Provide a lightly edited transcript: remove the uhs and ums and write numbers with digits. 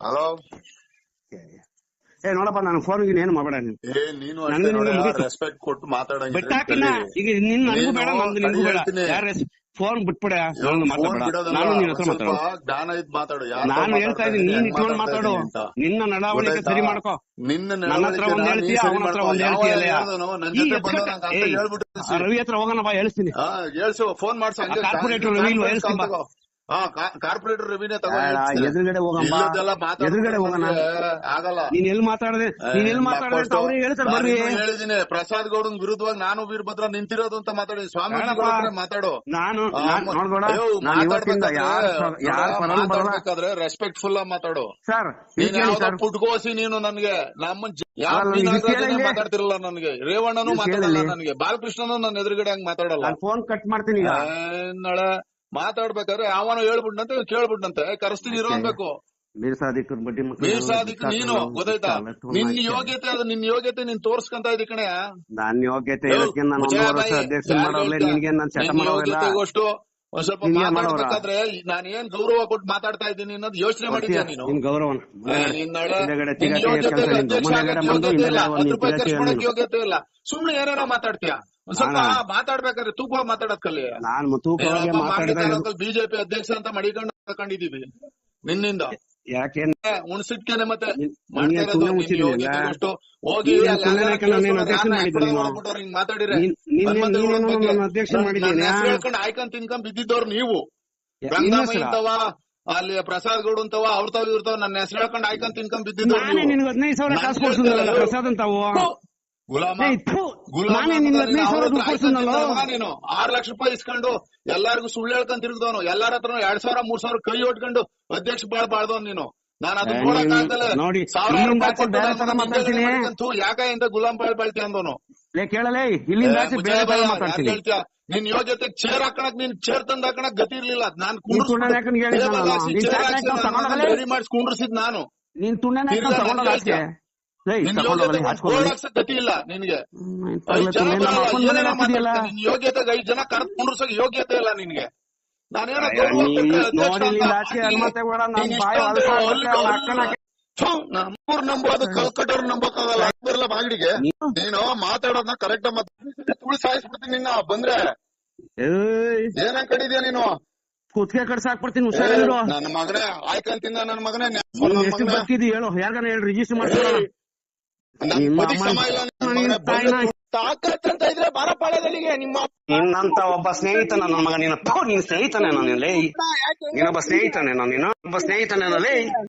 Hello. ನೋಡಪ್ಪ ನಾನು phone ಏನು ಮಾಡಬೇಡ ನೀನು ನನಗೆ ರೆಸ್ಪೆಕ್ಟ್ ಕೊಟ್ಟು ಮಾತಾಡಂಗಿದ್ರೆ ಬಿಟ್ಟಾಕಿನ ಈಗ ನಿನ್ ನನಗೂ ಬೇಡ ನಂದು ನಿನ್ಗೂ ಬೇಡ. ಫೋನ್ ಬಿಟ್ಬಿಡ, ನಾನು ಮಾತಾಡ. ನಾನು ನಿನ್ನ ಹತ್ರ ಮಾತಾಡೋ, ಜ್ಞಾನ ಇದ್ ಮಾತಾಡು. ನಾನು ಹೇಳ್ತಾ ಇದ್ದೀನಿ, ನೀನ್ ಇಟ್ಕೊಂಡು ಮಾತಾಡು. ನಿನ್ನ ನಡವಳಿಕೆ ಸರಿ ಮಾಡ್ಕೋ. ನನ್ನ ಹತ್ರ ಒಂದ್ ಹೇಳ್ತೀಯ, ಅವನ ಹತ್ರ ಒಂದ್ ಹೇಳ್ತೀಯಲ್ಲ. ರವಿ ಹತ್ರ ಹೋಗೋಣ ಬಾ, ಹೇಳ್ತೀನಿ. ಹೇಳ್ಸು, ಫೋನ್ ಮಾಡ್ಸ. ಕಾರ್ಪೊರೇಟರ್ ರವಿ ಇಲ್ವಾ, ಹೇಳ್ತೀನಿ ಬಾ. ಕಾರ್ಪೊರೇಟರ್ ರವಿನೇ ಎದುರುಗಡೆ ಹೋಗಮ್ಮ, ಎದುರುಗಡೆ ಹೋಗೋಣ. ಆಗಲ್ಲ. ನೀನ್ ಎಲ್ಲಿ ಮಾತಾಡದೆ ಅಂತ ಅವ್ರಿಗೆ ಹೇಳ್ತಾರೆ. ಬರ್ರಿ, ಹೇಳಿದೀನಿ ಪ್ರಸಾದ್ ಗೌಡನ್ ವಿರುದ್ಧವಾಗಿ ನಾನು ವೀರಭದ್ರ ನಿಂತಿರೋದು ಅಂತ ಮಾತಾಡಿ. ಸ್ವಾಮಿ ಮಾತಾಡು. ನಾನು ಮಾತಾಡ್ಬೇಕಾದ್ರೆ ರೆಸ್ಪೆಕ್ಟ್ಫುಲ್ ಆಗಿ ಮಾತಾಡು ಸರ್. ನೀನ್ ಯಾವ್ದೋ ಪುಟ್ಕೋಸಿ ನೀನು ನನ್ಗೆ ನಮ್ಮ ಮಾತಾಡ್ತಿರಲ್ಲ. ನನಗೆ ರೇವಣ್ಣನು ಮಾತಾಡಲ್ಲ, ನನಗೆ ಬಾಲಕೃಷ್ಣನು ನನ್ನ ಎದುರುಗಡೆ ಹಂಗ್ ಮಾತಾಡಲ್ಲ. ಫೋನ್ ಕಟ್ ಮಾಡ್ತೀನಿ. ನಾಳೆ ಮಾತಾಡ್ಬೇಕಾದ್ರೆ ಯಾವನೋ ಹೇಳ್ಬಿಡ್ನಂತೆ ಕೇಳ್ಬಿಡ್ನಂತೆ ಕರೆಸ್ತೀನಿ ಇರೋ ಅನ್ಬೇಕು. ಮೀರ್ ಸಾದಿಕ್ ನೀನು ಗೊತ್ತಾಯ್ತಾ? ನಿನ್ ಯೋಗ್ಯತೆ ಅದು, ನಿನ್ ಯೋಗ್ಯತೆ ನೀನ್ ತೋರ್ಸ್ಕೊಂತ ಇದ್ದಿ ಕಣೆ. ನಾನ್ ಯೋಗ್ಯತೆ ಯೋಗ್ಯತೆಗೋಷ್ಟು ಒಂದ್ ಸ್ವಲ್ಪ ಮಾತಾಡ್ಬೇಕಾದ್ರೆ ನಾನು ಏನ್ ಗೌರವ ಕೊಟ್ಟು ಮಾತಾಡ್ತಾ ಇದ್ದೀನಿ ಅನ್ನೋದು ಯೋಚನೆ ಮಾಡಿದ್ಯಾ ನೀನು? ಗೌರವ ಯೋಗ್ಯತೆ ಇಲ್ಲ, ಸುಮ್ನೆ ಏನಾರ ಮಾತಾಡ್ತೀಯ. ಒಂದ್ ಸ್ವಲ್ಪ ಮಾತಾಡ್ಬೇಕಾದ್ರೆ ತೂಕ ಮಾತಾಡೋದ್ ಕಲಿ. ಬಿಜೆಪಿ ಅಧ್ಯಕ್ಷ ಅಂತ ಮಡಿಕೊಂಡು ಹಾಕೊಂಡಿದೀವಿ ನಿನ್ನಿಂದ. ಯಾಕೆ ಉಣ್ಸಿಟ್ಕೇನೆ ಮತ್ತೆ ಹೋಗಿ ಮಾತಾಡಿದ್ರೆ ಹೇಳ್ಕೊಂಡು ಆಯ್ಕೊಂಡ್ ತಿನ್ಕೊಂಡ್ ಬಿದ್ದಿದ್ದವ್ರು ನೀವು. ರಂಗಮ್ಮ ಇಂತವ, ಅಲ್ಲಿ ಪ್ರಸಾದ್ ಗೌಡ ಅಂತವ, ಅವ್ರತಾವ್ ಇರ್ತಾವ, ನನ್ನ ಹೆಸರು ಹೇಳ್ಕೊಂಡು ಆಯ್ಕೊಂಡ್ ತಿನ್ಕೊಂಡ್ ಬಿದ್ದಿದ್ದವ್ರು. 6 ಲಕ್ಷ ರೂಪಾಯಿ ಇಸ್ಕೊಂಡು ಎಲ್ಲಾರ್ಗು ಸುಳ್ಳು ಹೇಳ್ಕೊಂಡ್ ತಿರುಗ್ದವನು. ಎಲ್ಲಾರ ಹತ್ರ 2,000 3,000 ಕೈ ಹೊಟ್ಕೊಂಡು ಅಧ್ಯಕ್ಷ ಬಾಳ್ದವ್ ನೀನು. ನಾನು ಅದನ್ನ ನೋಡಕ್ಕಾಗ್ದಲೆ ಯಾಕ ಇಂತ ಗುಲಾಂ ಬಾಳ್ತಿ ಅಂದವನು. ಹೇಳ್ತೀಯ ನಿನ್ ಯೋಗ್ಯತೆ ಚೇರ್ ಹಾಕಣಕ್, ನೀನ್ ಚೇರ್ ತಂದ್ ಹಾಕಣಕ್ ಗತಿ ಇರ್ಲಿಲ್ಲ. ನಾನು ರೆಡಿ ಮಾಡಿಸಿ ಕುಂಡ್ರಸಿದ್ ನಾನು. ಗತಿ ಇಲ್ಲ ನಿನ್ಗೆ. ನಿನ್ ಯೋಗ್ಯತೆಗೆ 5 ಜನ ಕರೆಕ್ಟ್ ಕುಂಡ್ರಸಕ್ ಯೋಗ್ಯತೆ ಇಲ್ಲ ನಿನ್ಗೆ. ನಮ್ಮೂರ್ ನಂಬೋದು ಕಲ್ಕಟ್ಟವ್ರು ನಂಬಕ್ಕಾಗಲ್ಲ. ಬರಲ್ಲ ಬಾಗಿಡಿಗೆ ನೀನು ಮಾತಾಡೋದನ್ನ ಕರೆಕ್ಟ್ ತುಳಿ ಸಾಯಿಸ್ಬಿಡ್ತೀನಿ ನಿನ್ನ ಬಂದ್ರೆ. ಏನ ಕಡಿದ್ಯಾ ನೀನು? ಕುತ್ತಿಗೆ ಕಡ್ಸಾಕ್ಬಿಡ್ತೀನಿ, ಹುಷಾರಿರು. ನನ್ನ ಮಗನೇ ಆಯ್ಕಂತಿನ, ನನ್ನ ಮಗನೇ ಹೇಳು, ಯಾರ್ಗಾನ ಹೇಳಿ ರಿಜಿಸ್ಟರ್ ಮಾಡ್ಕೊಳ್ಳೋಣ. ತಾಕತ್ತಂತ ಇದ್ರೆ ಬಾರ ಪಾಳ್ಯದಲ್ಲಿಗೆ ನಿಮ್ಮ ನಿನ್ನಂತ ಒಬ್ಬ ಸ್ನೇಹಿತನ ನನ್ನ ಮಗ. ನೀನು ಸ್ನೇಹಿತನೇನೋ ನೀನೊಬ್ಬ ಸ್ನೇಹಿತನೇನೋ ನೀನು